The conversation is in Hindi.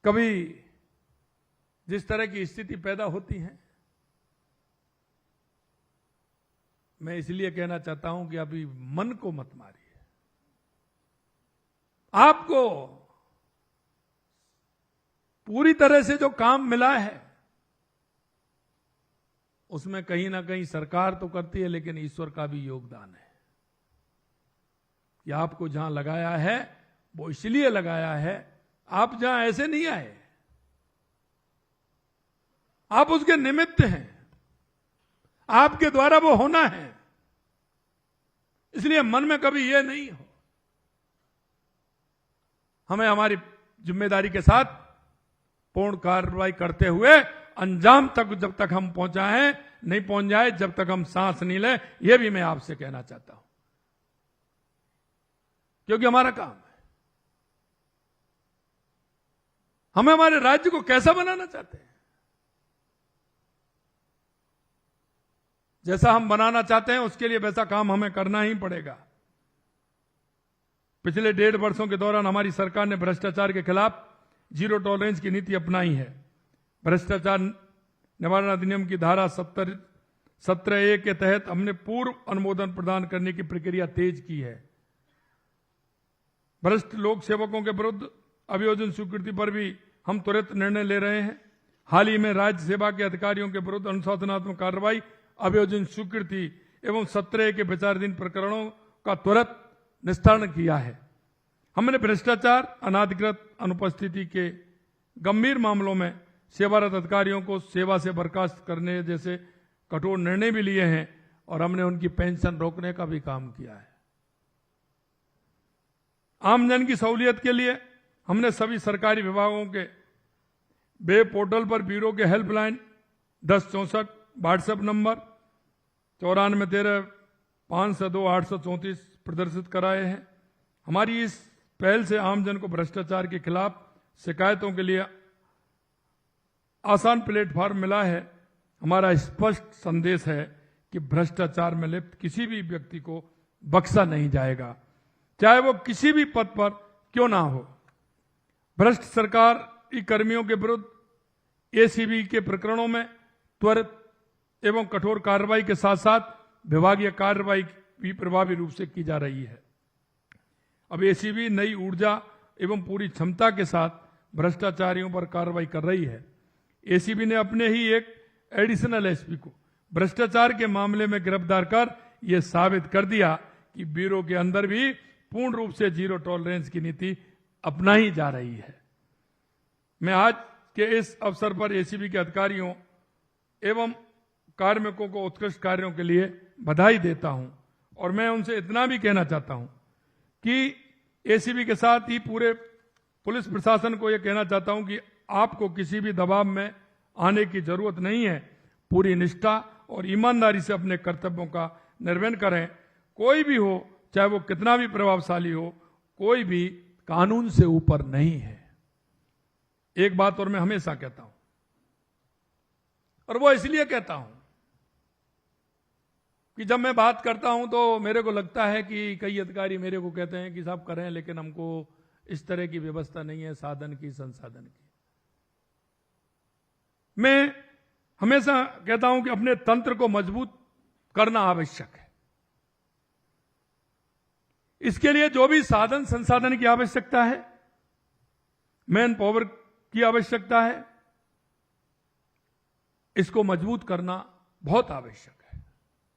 कभी जिस तरह की स्थिति पैदा होती है, मैं इसलिए कहना चाहता हूं कि अभी मन को मत मारिए। आपको पूरी तरह से जो काम मिला है उसमें कहीं ना कहीं सरकार तो करती है, लेकिन ईश्वर का भी योगदान है। कि आपको जहां लगाया है वो इसलिए लगाया है, आप जहां ऐसे नहीं आए, आप उसके निमित्त हैं, आपके द्वारा वो होना है। इसलिए मन में कभी ये नहीं हो। हमें हमारी जिम्मेदारी के साथ पूर्ण कार्रवाई करते हुए अंजाम तक जब तक हम पहुंचाएं, नहीं पहुंच जाए जब तक हम सांस नहीं लें, यह भी मैं आपसे कहना चाहता हूं, क्योंकि हमारा काम है। हमें हमारे राज्य को कैसा बनाना चाहते हैं, जैसा हम बनाना चाहते हैं उसके लिए वैसा काम हमें करना ही पड़ेगा। पिछले 1.5 वर्षों के दौरान हमारी सरकार ने भ्रष्टाचार के खिलाफ जीरो टॉलरेंस की नीति अपनाई है। भ्रष्टाचार निवारण अधिनियम की धारा 17A के तहत हमने पूर्व अनुमोदन प्रदान करने की प्रक्रिया तेज की है। भ्रष्ट लोक सेवकों के विरुद्ध अभियोजन स्वीकृति पर भी हम त्वरित निर्णय ले रहे हैं। हाल ही में राज्य सेवा के अधिकारियों के विरुद्ध अनुशासनात्मक कार्रवाई, अभियोजन स्वीकृति एवं 17A के विचाराधीन प्रकरणों का त्वरित निस्तारण किया है। हमने भ्रष्टाचार, अनाधिकृत अनुपस्थिति के गंभीर मामलों में सेवारत अधिकारियों को सेवा से बर्खास्त करने जैसे कठोर निर्णय भी लिए हैं और हमने उनकी पेंशन रोकने का भी काम किया है। आमजन की सहूलियत के लिए हमने सभी सरकारी विभागों के वेब पोर्टल पर ब्यूरो के हेल्पलाइन 1064, व्हाट्सएप नंबर 9413-502-834 प्रदर्शित कराए हैं। हमारी इस पहल से आमजन को भ्रष्टाचार के खिलाफ शिकायतों के लिए आसान प्लेटफॉर्म मिला है। हमारा स्पष्ट संदेश है कि भ्रष्टाचार में लिप्त किसी भी व्यक्ति को बख्शा नहीं जाएगा, चाहे वो किसी भी पद पर क्यों ना हो। भ्रष्ट सरकारी कर्मियों के विरुद्ध एसीबी के प्रकरणों में त्वरित एवं कठोर कार्रवाई के साथ साथ विभागीय कार्रवाई भी प्रभावी रूप से की जा रही है। अब एसीबी नई ऊर्जा एवं पूरी क्षमता के साथ भ्रष्टाचारियों पर कार्रवाई कर रही है। एसीबी ने अपने ही एक एडिशनल एसपी को भ्रष्टाचार के मामले में गिरफ्तार कर यह साबित कर दिया कि ब्यूरो के अंदर भी पूर्ण रूप से जीरो टॉलरेंस की नीति अपनाई जा रही है। मैं आज के इस अवसर पर एसीबी के अधिकारियों एवं कार्मिकों को उत्कृष्ट कार्यों के लिए बधाई देता हूं और मैं उनसे इतना भी कहना चाहता हूं कि एसीबी के साथ ही पूरे पुलिस प्रशासन को यह कहना चाहता हूं कि आपको किसी भी दबाव में आने की जरूरत नहीं है। पूरी निष्ठा और ईमानदारी से अपने कर्तव्यों का निर्वहन करें। कोई भी हो, चाहे वो कितना भी प्रभावशाली हो, कोई भी कानून से ऊपर नहीं है। एक बात और मैं हमेशा कहता हूं, और वो इसलिए कहता हूं कि जब मैं बात करता हूं तो मेरे को लगता है कि कई अधिकारी मेरे को कहते हैं कि साहब करें, लेकिन हमको इस तरह की व्यवस्था नहीं है, साधन की, संसाधन की। मैं हमेशा कहता हूं कि अपने तंत्र को मजबूत करना आवश्यक है। इसके लिए जो भी साधन संसाधन की आवश्यकता है, मैन पावर की आवश्यकता है, इसको मजबूत करना बहुत आवश्यक है।